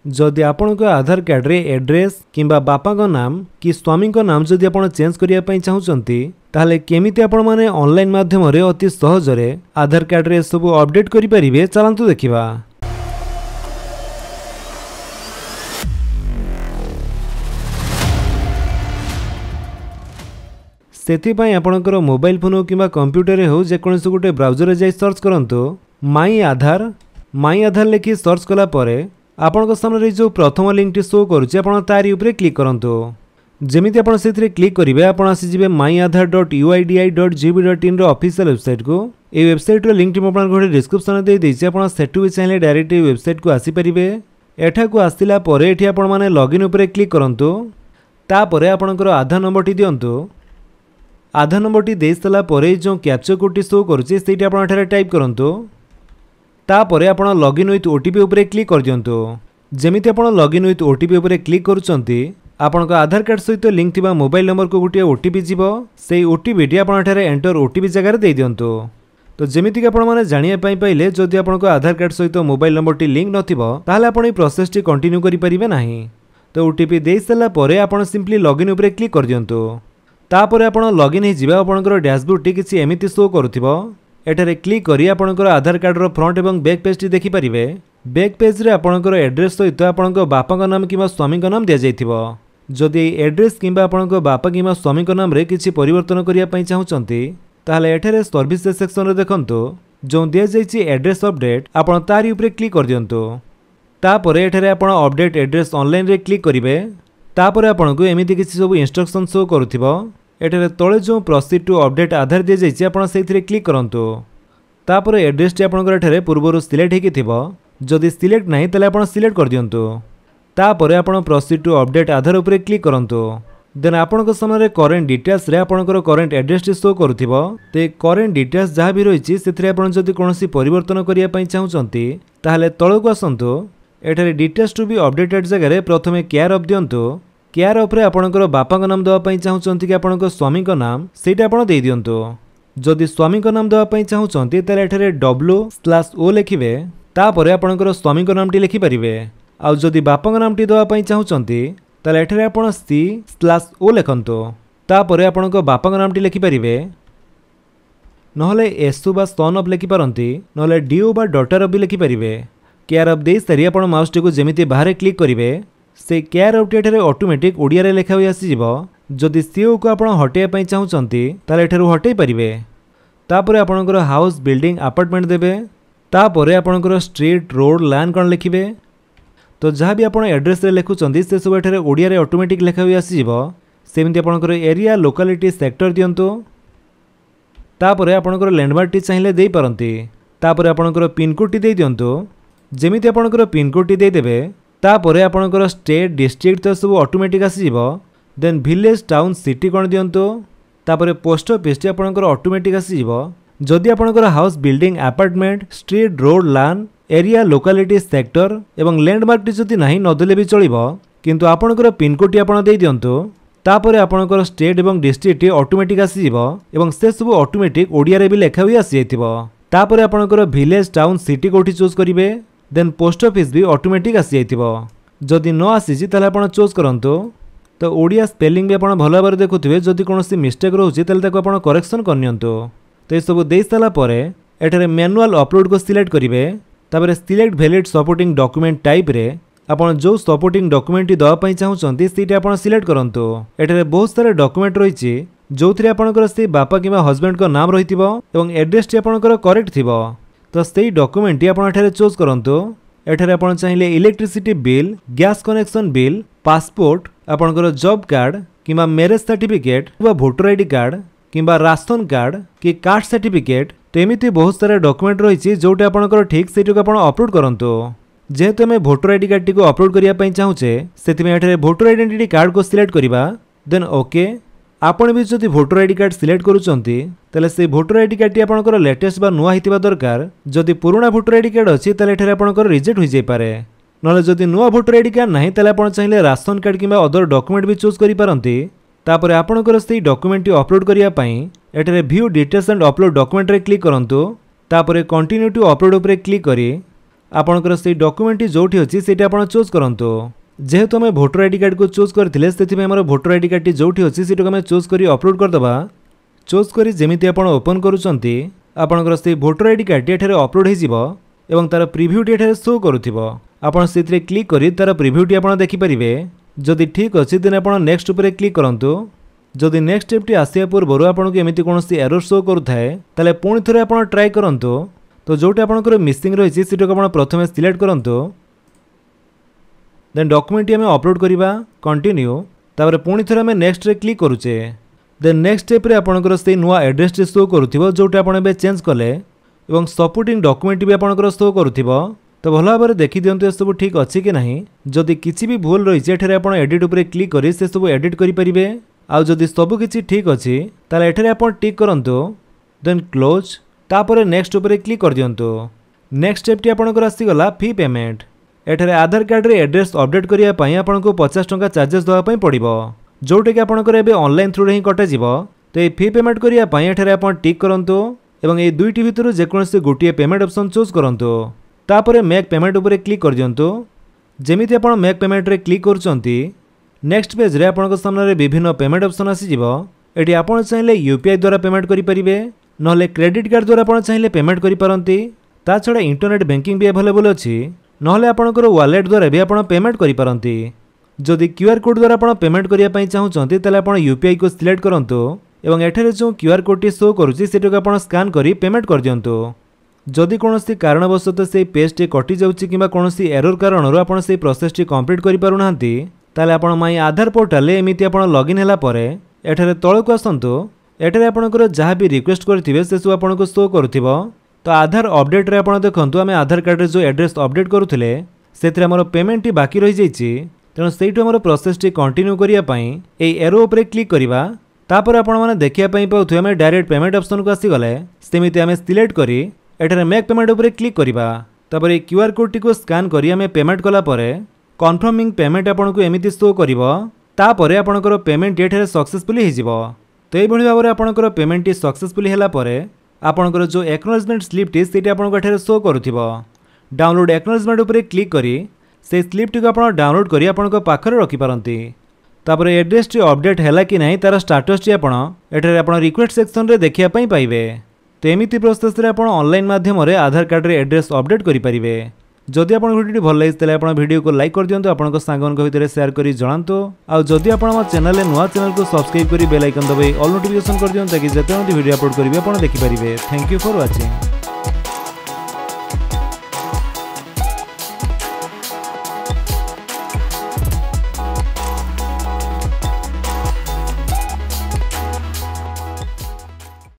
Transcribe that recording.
जदि आपणको आधार कार्ड रे एड्रेस किंबा बापा को नाम कि स्वामी को नाम जदि आपण चेंज करिया पई चाहुचंती ताले केमिति आपण माने ऑनलाइन माध्यम रे अति सहज रे आधार कार्ड रे सब अपडेट करि परिबे चलंतु देखिबा। सेति पई आपणकर मोबाइल फोन किंबा कंप्यूटर रे हो जे कोनसे गुटे ब्राउजर रे जाई सर्च करंतु माई आधार लेखि सर्च कला परे आपन सामने जो प्रथम लिंक टी शो करुचे आपण तारी ऊपर क्लिक करंतु। जेमिति आपण सेथिरे क्लिक करिवे आपण आसीजिबे myaadhar.uidi.gov.in रो ऑफिशियल वेबसाइट को। ए वेबसाइट रो लिंक टी आपण घोड़े डिस्क्रिप्शन दे देछि आपण सेटु भी चाहिले डायरेक्ट वेबसाइट को आसी परिबे। एठा को आसिला परे एठी आपण माने लॉगिन ऊपर क्लिक करंतु। ता परे आपणकर आधार नंबर टी दियंतु। आधार नंबर टी देइ सला परे जो कैप्चा कोड टी शो करुचे सेठी आपण एठारे टाइप करंतु। तापरे आपण लॉगिन विथ ओटीपी उपरे क्लिक कर दियंतु। जेमिति आपण लॉगिन विथ ओटीपी उपरे क्लिक करूचंती आपण को आधार कार्ड सहित लिंक थिबा मोबाइल नंबर को गुटिया ओटीपी जीवो। सेही ओटीपी टी आपण एठारे एंटर ओटीपी जगह रे दे दियंतु। तो जेमिति कि आपण माने जानिया पई पाइले जदि आपण को आधार कार्ड सहित मोबाइल नंबर टी लिंक नथिबो ताहाले आपण ई प्रोसेस टी कंटिन्यू करि परिबे नाही। तो ओटीपी देइ सला परे आपण सिंपली लॉगिन उपरे क्लिक कर दियंतु। तापरे आपण लॉगिन हे जिबा आपणकर डैशबोर्ड टी किछि एमिति शो करूथिबो। एठारे क्लिक करी आपणकर आधार कार्ड रो फ्रंट एवं बैक पेज टी देखि परिबे। बैक पेज रे आपणकर एड्रेस सहित आपणकर बापा को नाम किबा स्वामी को नाम दिया जाइथिबो। जदि एड्रेस किबा आपणकर बापा किबा स्वामी को नाम रे किछि परिवर्तन करिया पई चाहुचंती ताहाले एठारे सर्विस सेक्शन रे देखंतु जो दिया जाइछि एड्रेस अपडेट आपण तारी ऊपर क्लिक कर दियंतु। तापरे एठारे आपण अपडेट एड्रेस ऑनलाइन रे क्लिक करिवे। तापरे आपणको एमिति किछि सब इंस्ट्रक्शन शो करूथिबो। एठारे तळे जो प्रोसीड टू अपडेट आधार दिया जाइछि आपण सेथिरे क्लिक करंतु। तापर एड्रेस टी आपनकर एठारे पूर्वरु सिलेक्ट हेकि थिबो। जदि सिलेक्ट नाही तले आपण सिलेक्ट कर दियंतु। तापर आपण प्रोसीड टू अपडेट आधार ऊपर क्लिक करंतु। देन आपनकर सामने करेंट डिटेल्स रे आपनकर करेंट एड्रेस टी शो करूथिबो। ते करेंट डिटेल्स जहा भी रहिछि सेथिरे आपण जदि कोनोसी परिवर्तन करिया पई चाहुचंती ताहाले तळको आसंतु। एठारे डिटेल्स टू बी अपडेटेड जगह रे प्रथमे केयर ऑफ दियंतु। केयर ऑफ रे आपनकर बापा को नाम दवा पई चाहुचंती कि आपनकर स्वामी को नाम सेटा आपण देइ दियंतु। जदि स्वामी को नाम दवा पई चाहुचंती ताले एठारे W/O लिखिबे। तापरे आपनकर स्वामी को नाम टी लिखि परिबे। आ जदि बापा को नाम टी दवा पई चाहुचंती ताले एठारे आपण C/O लिखंतु। तापरे आपनकर बापा को नाम टी लिखि परिबे। नहले एसु बा सन ऑफ लिखि परंती नहले DO बा डॉटर ऑफ भी लिखि परिबे। केयर ऑफ देइ सरी आपण माउस टी को जेमिति बाहर क्लिक करिवे से केयर ऑफ एठारे ऑटोमेटिक ओडिया रे लेखा होई आसी जिवो। जदि CO को आपण हटेया पई चाहुचंती ताले एठारु हटेई परिबे। तापरे आपणकर हाउस बिल्डिंग अपार्टमेंट देबे। तापरे आपणकर स्ट्रीट रोड लैंड कोन लिखिबे। तो जहाँ भी आपण एड्रेस रे लेखुचंती से सब एठारे ओडिया रे ऑटोमेटिक लेखा होई आसी जिवो। सेमिति आपणकर एरिया लोकालिटी सेक्टर दियंतु। तापरे आपणकर लैंडमार्क टी चाहिले देई परंती। तापरे आपणकर पिन कोड टी देई दियंतु। जेमिति आपणकर पिन कोड टी देई देबे तापरे आपणकर स्टेट डिस्ट्रिक्ट तो सब ऑटोमेटिक आसी जिवो। देन विलेज टाउन सिटी कोन दियंतु। तापरे पोस्ट ऑफिस टी आपणकर ऑटोमेटिक आसी जिवो। जदि आपणकर house building apartment street road land area locality sector एवं लैंडमार्क टी जदि नाही नदेले भी चलिबो किंतु आपणकर पिन कोड टी आपण देई दियंतु। तापरे आपणकर स्टेट एवं डिस्ट्रिक्ट टी ऑटोमेटिक आसी जिवो एवं से सब ऑटोमेटिक ओडिया रे भी लेखा होई आसी जाइतिबो। तापरे आपणकर विलेज टाउन सिटी कोठी चूज करिवे। देन पोस्ट ऑफिस भी ऑटोमेटिक आसी जाइतिबो। जदि न आसीछि ताले आपण चूज करंतु। तो ओडिया स्पेलिंग भी आपण भलो भाबरे देखुथिबे। जदि कोनोसी मिस्टेक रहउछि ताले ताको आपण करेक्शन करनियंतु। तो ए सब देइ साला परे एठारे मैनुअल अपलोड को सिलेक्ट करिवे। तापरे select valid supporting document type रे आपण जो सपोर्टिंग डॉक्यूमेंट टी दवा पई चाहुचंती सेटा आपण सिलेक्ट करंतु। एठारे बहुत सारा डॉक्यूमेंट रहिछि जोथिरे आपणकर से बापा किबा हस्बैंड को नाम रहितिबो एवं एड्रेस टी आपणकर करेक्ट थिबो। तो सेही डॉक्यूमेंट टी आपण एठारे चूज करंतु। एठारे आपण चाहिले electricity bill gas connection bill passport आपणकर जॉब कार्ड किबा मैरिज सर्टिफिकेट किबा वोटर आईडी कार्ड किबा राशन कार्ड कि कास्ट सर्टिफिकेट तो एमिति बहुत सारा डॉक्यूमेंट रहिछि जोटे आपणकर ठीक सेटो आपण अपलोड करंतु। जेहेतु हमें वोटर आईडी कार्ड टी को अपलोड करिया पई चाहुचे सेति में एठारे वोटर आइडेंटिटी कार्ड को सिलेक्ट करिबा। देन ओके आपण भी जदि वोटर आईडी कार्ड सिलेक्ट करूचंती ताले से वोटर आईडी कार्ड टी आपणकर लेटेस्ट बा नुआ हितिबा दरकार। जदि पुराना वोटर आईडी कार्ड अछि ताले एठारे आपणकर रिजेक्ट होई जाय पारे। नले जदि नुआ वोटर आईडी कार्ड नाही ताले आपण चाहिले राशन कार्ड किबा अदर डॉक्यूमेंट भी चूज करि पारंती। तापरे आपणकर सेही डॉक्यूमेंट टी अपलोड करिया पई एठारे view details and upload document रे क्लिक करंतु। तापरे कंटिन्यू टू अपलोड उपरे क्लिक करी आपणकर से डॉक्यूमेंट जोठी अच्छी से चूज करंतु जेहेतु आम भोटर आईडी कार्ड को चूज करते से भोटर आईडी कार्ड जोठी अच्छी से चूज कर अपलोड करदे चूज कर जमी आप ओपन करुँचर से भोटर आईडी कार्ड एठारे अपलोड हो तार प्रिव्यूटी एठारे शो करुथिबो आपण से क्लिक करी तार प्रिव्यूटी आप देखिपारे जदि ठीक अच्छी देन आप नेक्स्ट उपर क्लिक करंतु जदि नेक्स्ट स्टेपटी आसिया पूर्व आपको एमती कौन एरर शो करुए ताले पुणी थे आप ट्राए करंतु तो जोटा आपंकर मिसिंग रही से प्रथम सिलेक्ट करंतु देन डॉक्यूमेंट आम अपलोड करवा कंटिन्यू तापर पुणी थे आम नेक्स्ट रे क्लिक करुचे देन नेक्स्ट स्टेप रे आपंकर से नुआ एड्रेस टी शो करुथिबो जोटा आपण एबे चेंज कले एवं सपोर्टिंग डॉक्यूमेंट भी आपंकर शो करुथिबो तो भल भाव देखी दिंतु सब ठीक अच्छी कि नहीं जदि किसी भी भूल रही है आप एडिट उपर क्लिक करी से सब एडिट करेंगे आउ जदि सबकि ठीक अच्छी ताले एठारे आप टिक करंतु देन क्लोज तापर नेक्स्ट उपर क्लिक कर दिंतु नेक्स्ट स्टेपटी आपंकर आसीगला फी पेमेंट एठारे आधार कार्ड रे एड्रेस अपडेट करने आपको 50 टंका चार्जेस देवाई पड़ो जोटा कि आपंकर एबे ऑनलाइन थ्रू रे ही कटाଯିबो तो ये फी पेमेंट करने एठारे आप टिक करंतु एवं ये दुईटी भितर जेकोसी गोटे पेमेंट ऑप्शन चूज करंतु तापर मेक पेमेंट उपर क्लिक कर दिंतु जमीती आप मेक पेमेंट रे क्लिक करुँच नेक्स्ट पेज रे आपन सामने विभिन्न पेमेंट ऑप्शन आसीजिवो एटी आप चाहिए यूपीआई द्वारा पेमेंट करेंगे नहले क्रेडिट कार्ड द्वारा आप चाहिए पेमेंट करेंगे ता छड़ा इंटरनेट बैंकिंग भी अवेलेबल अच्छी नहले आपनकर वालेट द्वारा भी आप पेमेंट करेंगे जदि क्यूआर कोड द्वारा आप पेमेंट करने चाहते ताले आप यूपीआई को सिलेक्ट करंतु एवं एठारे जो क्यूआर कोड टी शो करुँची सेटाको आप स्कान करी पेमेंट कर दिंतु जदि कौन कारणवशत से पेज टी कटि जाउछि किंबा कौन एरर कारण आप प्रोसेस टी कंप्लीट करि पारु नाहंती ताले आपण माई आधार पोर्टाल एमती आप लॉगिन होला परे एठारे तळकु आसंतु एठारे आपणकर जहाँ भी रिक्वेस्ट करथिबे से सब आपनको शो करुथिबो तो आधार अपडेट रे आपण देखंतु आमे आधार कार्ड रे जो एड्रेस अपडेट करुथिले सेतरे हमर पेमेंट टी बाकी रहि जाइछि तेणु सेइठु हमर प्रोसेस टी कंटिन्यू करिया पई ए एरो ऊपर क्लिक करिवा तापर आपण माने देखिया पई पाउथु आमे डायरेक्ट पेमेंट ऑप्शन को आसी गले सेमिति आमे सिलेक्ट करी एठारे मेक पेमेंट उपर क्लिक करिवा तापर क्यूआर कोड टी को स्कैन करी आमे पेमेंट कला परे कन्फर्मिंग पेमेंट आपको एमती शो करिवो तापर आपणकर पेमेंट एठारे सक्सेसफुली हिजिवो तो एभली भाव में आपणकर पेमेंट टी सक्सेसफुली हैला परे आपणकर जो एक्नॉलेजमेंट स्लिप टी सेठी आपनको एठारे शो करुथिबो डाउनलोड एक्नॉलेजमेंट उपर क्लिक करी से स्लिप टी को आप डाउनलोड करी आपणक पाखरे रखि पारंती तापर एड्रेस टी अपडेट हैला कि नहीं तार स्टेटस टी आपण एठारे आपण रिक्वेस्ट सेक्शन रे देखिया पई पाइबे तो एमती प्रोसेस रे आपण ऑनलाइन माध्यम रे आधार कार्ड रे एड्रेस अपडेट करि परिबे जदि आपन वीडियो भल लगे तेल आपण वीडियो को लाइक कर दियंतु आपन सांगन भितर शेयर करी जणांतु आ जदि आपण हम चैनल रे नुवा चैनल को सब्सक्राइब करी बेल आइकन दबाई ऑल नोटिफिकेशन कर दियंतु ताकि जते वीडियो अपलोड करिवे आपण देखि परिबे थैंक यू फॉर वाचिंग।